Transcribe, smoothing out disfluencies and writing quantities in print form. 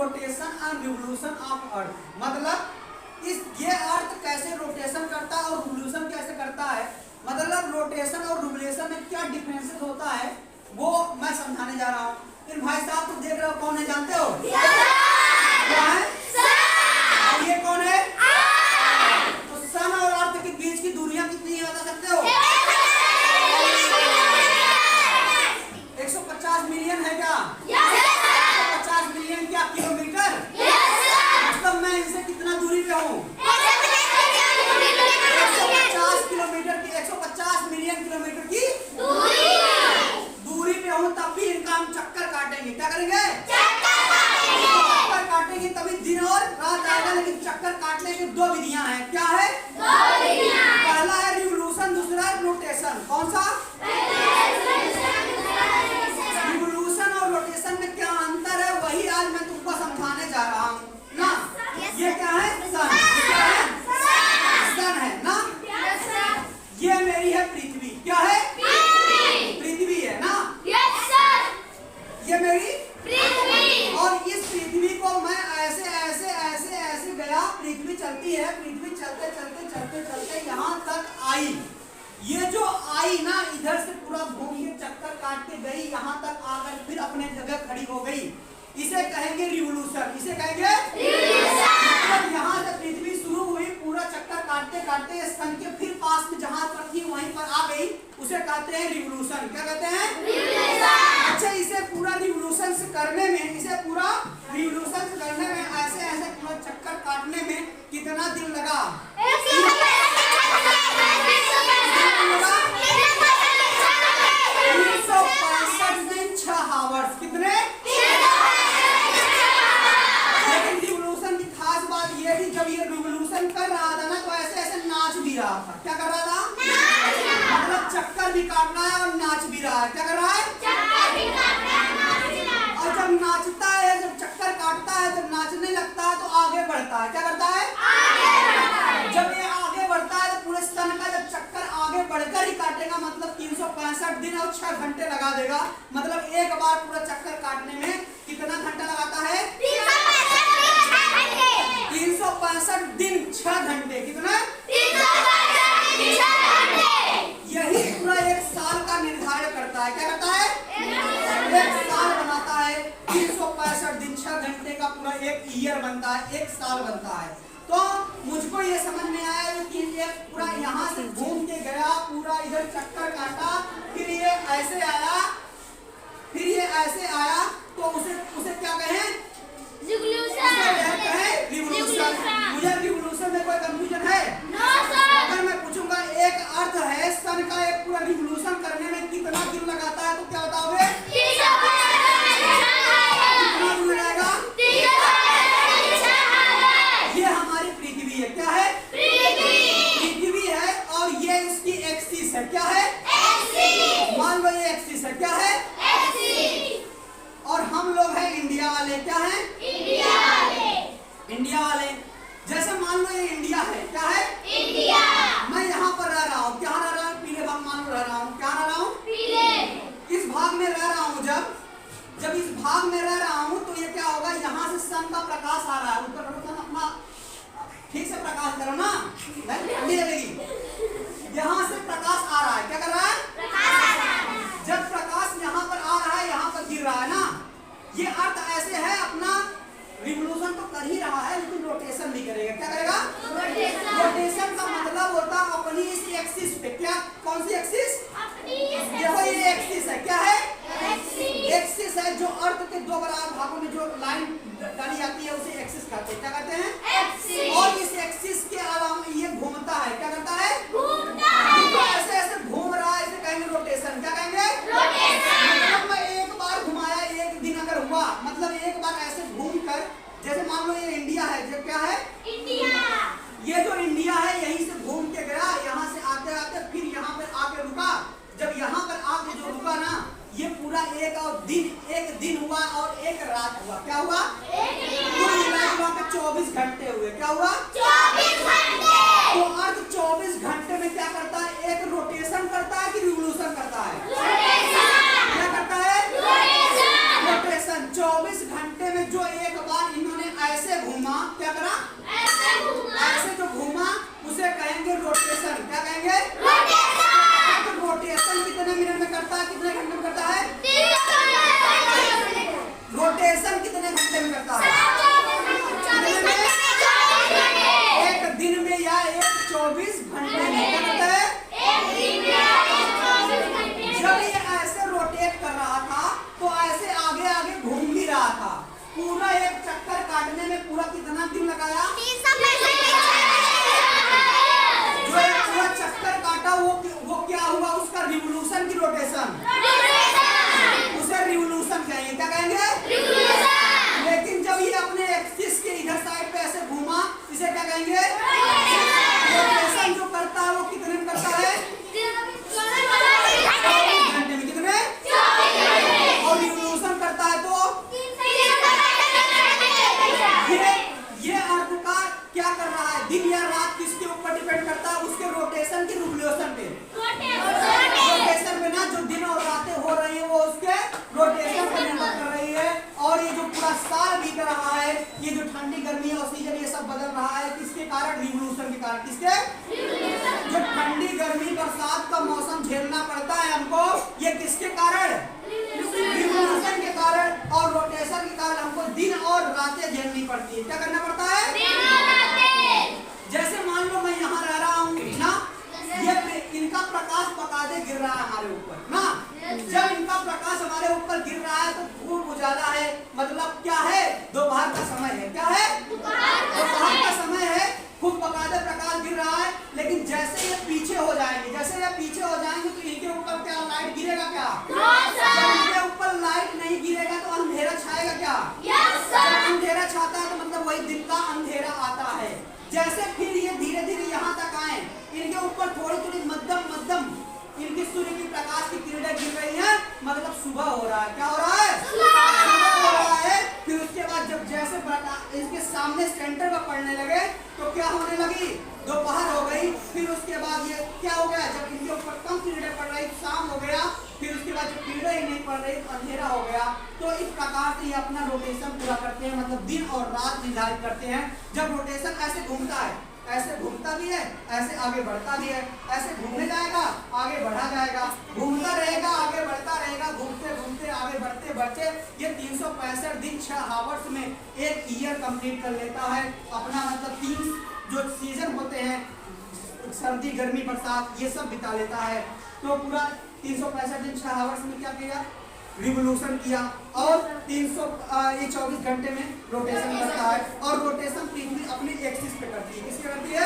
Rotation and revolution of earth, मतलब ये अर्थ कैसे रोटेशन करता है और रिवोल्यूशन कैसे करता है, मतलब रोटेशन और रिवोल्यूशन में क्या डिफरेंस होता है वो मैं समझाने जा रहा हूँ। फिर भाई साहब तो देख रहे हो कौन है, जानते हो क्या है? और ये कौन है? तो सन और अर्थ के बीच की दूरियां कितनी है बता सकते हो? 150 मिलियन है क्या? 150 मिलियन क्या किलोमीटर? मतलब मैं इनसे कितना दूरी पे हूँ? 150 किलोमीटर की, 150 मिलियन किलोमीटर की दूरी पे हूँ, तब भी इनका हम चक्कर काटेंगे। क्या करेंगे? चक्कर काटेंगे, तभी दिन और रात आएगा। लेकिन चक्कर काटने की दो विधियां हैं। क्या है? पहला है रिवोल्यूशन, दूसरा है रोटेशन। कौन सा? रिवोल्यूशन और रोटेशन में क्या अंतर है वही आज मैं तुमको समझाने जा रहा हूँ ना। ये क्या है? सन। क्या है? सन है ना। ये मेरी है पृथ्वी। क्या है? पृथ्वी है ना। ये मेरी पृथ्वी, और इस पृथ्वी को मैं ऐसे ऐसे ऐसे ऐसे गया, पृथ्वी चलती है, पृथ्वी चलते चलते चलते चलते यहाँ तक आई। ये जो आई ना, इधर से पूरा घूम के चक्कर काट के गई, यहाँ तक आकर फिर अपने जगह खड़ी हो गई। इसे कहेंगे रिवोल्यूशन। इसे कहेंगे मतलब यहाँ से पृथ्वी शुरू हुई, पूरा चक्कर काटते काटते सन के फिर पास में जहाँ पर थी वहीं पर आ गई, उसे कहते हैं रिवोल्यूशन। क्या कहते हैं? अच्छा, इसे पूरा रिवोल्यूशन से करने में, इसे पूरा रिवोल्यूशन से करने में, ऐसे ऐसे पूरा चक्कर काटने में कितना दिन लगा? 365 दिन 6 आवर्स। कितने? लेकिन रिवोल्यूशन की खास बात यह थी, जब ये रिवोल्यूशन कर रहा था ना तो ऐसे ऐसे नाच भी रहा था। क्या कर रहा था? मतलब चक्कर भी काटना है और नाच भी रहा है। क्या कर रहा है? और जब नाचता है, जब चक्कर काटता है, जब नाचने लगता है तो आगे बढ़ता है। क्या करता है? जब ये आगे बढ़ता है तो पूरे सन का जब चक्कर आगे बढ़कर ही काटेगा, मतलब 365 दिन और 6 घंटे लगा देगा। मतलब एक बार पूरा चक्कर काटने में कितना घंटा लगाता है? 365 दिन 6 घंटे। कितना? यही पूरा एक साल का निर्धारण करता है। क्या करता है? एक साल बनाता है। 365 दिन 6 घंटे का पूरा एक ईयर बनता है, एक साल बनता है। तो मुझको ये समझ में आया कि ये पूरा यहाँ से घूम के गया, पूरा इधर चक्कर काटा, फिर ये ऐसे आया, फिर ये ऐसे आया, तो उसे क्या कहें? रिवोल्यूशन। मुझे रिवोल्यूशन में कोई कंफ्यूजन है? अगर मैं पूछूंगा एक अर्थ है सन का, एक पूरा रिवोल्यूशन करने में कितना दिन लगाता है तो क्या बताओगे? कितना दिन लगाएगा? ये हमारी पृथ्वी है। क्या है? पृथ्वी है, और ये इसकी एक्सिस है। क्या है? मान लो ये एक्सिस है। क्या है? और हम लोग हैं इंडिया वाले। क्या है? इंडिया वाले। जैसे मान लो ये इंडिया है। क्या है? मैं यहाँ पर रह रहा हूँ। क्या रह रहा हूँ? पीले भाग मान लो रह रहा हूँ। क्या रह रहा हूँ? इस भाग में रह रहा हूँ। जब इस भाग में रह रहा हूँ तो ये क्या होगा? यहाँ से सन का प्रकाश आ रहा है। ऊपर अपना ठीक से प्रकाश करो ना, ठंडी लगेगी। यहाँ से प्रकाश आ रहा है। क्या कर रहा है? जब प्रकाश यहाँ पर आ रहा है, यहाँ पर गिर रहा है ना, ये अर्थ ऐसे है अपना रिवोल्यूशन तो कर ही रहा है, लेकिन रोटेशन भी करेगा। क्या करेगा? रोटेशन का मतलब होता है अपनी इस एक्सिस पे। क्या? कौन सी एक्सिस? देखो ये एक्सिस है। क्या है? एक्सिस है। जो अर्थ के दो बराबर भागों में जो लाइन डाली जाती है उसे एक्सिस कहते हैं। क्या कहते हैं? और इस एक्सिस के अलावा ये घूमता है। क्या करता है? घूमता। ऐसे ऐसे घूम रहा है, इसे कहेंगे रोटेशन। क्या कहेंगे? मतलब मैं एक बार घुमाया, एक दिन अगर हुआ, मतलब एक बार ऐसे घूम कर, जैसे मान लो ये इंडिया है। जो क्या है? ये जो इंडिया है यहीं से घूम के गया, यहाँ से आते आते फिर यहाँ पर आके रुका। जब यहाँ पर आके जो रुका ना, ये पूरा एक दिन हुआ और एक रात हुआ। क्या हुआ? कुल मिला के 24 घंटे हुए। क्या हुआ? 24 घंटे। तो अर्थ 24 घंटे में क्या करता है? एक रोटेशन करता है कि रिवोल्यूशन करता है? रोटेशन। क्या करता है? रोटेशन। 24 घंटे में जो एक बार रहा था। पूरा एक चक्कर काटने में पूरा कितना दिन लगाया? जो एक पूरा चक्कर काटा वो क्या हुआ? उसका रिवोल्यूशन की रोटेशन, उसे रिवोल्यूशन कहेंगे। क्या कहेंगे? लेकिन जब ये अपने एक्सिस के इधर साइड पे ऐसे घूमा, इसे क्या कहेंगे? रोटेशन जो करता है वो कितने में करता है? 24 घंटे में। कितने? और रिवोल्यूशन करता है तो ये अर्थ का क्या कर रहा है? दिन या रात किसके ऊपर डिपेंड करता है? उसके रोटेशन की रिवोल्यूशन पे। रोटेशन पे ना, जो दिन और रातें हो रही है वो उसके रोटेशन पे निर्भर कर रही है। और ये जो पूरा साल बीत रहा है, ये जो ठंडी गर्मी और सीजन ये सब बदल रहा है, किसके कारण? रिवोल्यूशन के कारण। किसके? जो ठंडी गर्मी बरसात का मौसम झेलना पड़ता है हमको, ये किसके कारण? रिवोल्यूशन के कारण और रोटेशन के कारण हमको दिन और रातें झेलनी पड़ती है। क्या करना पड़ता है? जैसे मान लो मैं यहाँ रह रहा हूँ ना, ये इनका प्रकाश पकादे गिर रहा है हमारे ऊपर ना। जब इनका प्रकाश हमारे ऊपर गिर रहा है तो खूब उजाला है, मतलब क्या है? दोपहर का समय है। क्या है? दोपहर का समय है, खूब पकादे प्रकाश गिर रहा है। लेकिन जैसे ये पीछे हो जाएंगे, जैसे ये पीछे हो जाएंगे तो इनके ऊपर क्या लाइट गिरेगा? क्या जब इनके ऊपर लाइट नहीं गिरेगा तो अंधेरा छाएगा? क्या जब अंधेरा छाता है तो मतलब वही दिन का अंधेरा आता है। जैसे फिर ये धीरे धीरे यहाँ तक आए, इनके ऊपर थोड़ी थोड़ी मध्यम इनकी सूर्य की प्रकाश की किरणें गिर रही हैं, मतलब सुबह हो रहा है। क्या हो रहा है? सुबह हो रहा है। फिर उसके बाद जब जैसे इसके सामने सेंटर पर पड़ने लगे तो क्या होने लगी? दोपहर हो गई। फिर उसके बाद ये क्या हो गया? जब इनके ऊपर कम किरणें पड़ रही, शाम हो गया। फिर उसके बाद जब किरणें ही नहीं पड़ रही, अंधेरा हो गया। तो इस प्रकार से ये अपना रोटेशन पूरा करते हैं, मतलब दिन और रात निर्धारित करते हैं। जब रोटेशन ऐसे घूमता है, ऐसे घूमता भी है, ऐसे आगे बढ़ता भी है, ऐसे घूमने जाएगा, आगे बढ़ा जाएगा, घूमता रहेगा, आगे बढ़ता रहेगा, घूमते घूमते आगे बढ़ते बढ़ते ये 365 दिन 6 आवर्स में एक ईयर कंप्लीट कर लेता है अपना। मतलब 3 जो सीजन होते हैं, सर्दी गर्मी बरसात, ये सब बिता लेता है। तो पूरा 365 दिन 6 आवर्स में क्या किया? रिवोल्यूशन किया। और 24 घंटे में रोटेशन करता है। और रोटेशन पृथ्वी अपने एक्सिस पे करती है। किसके करती है?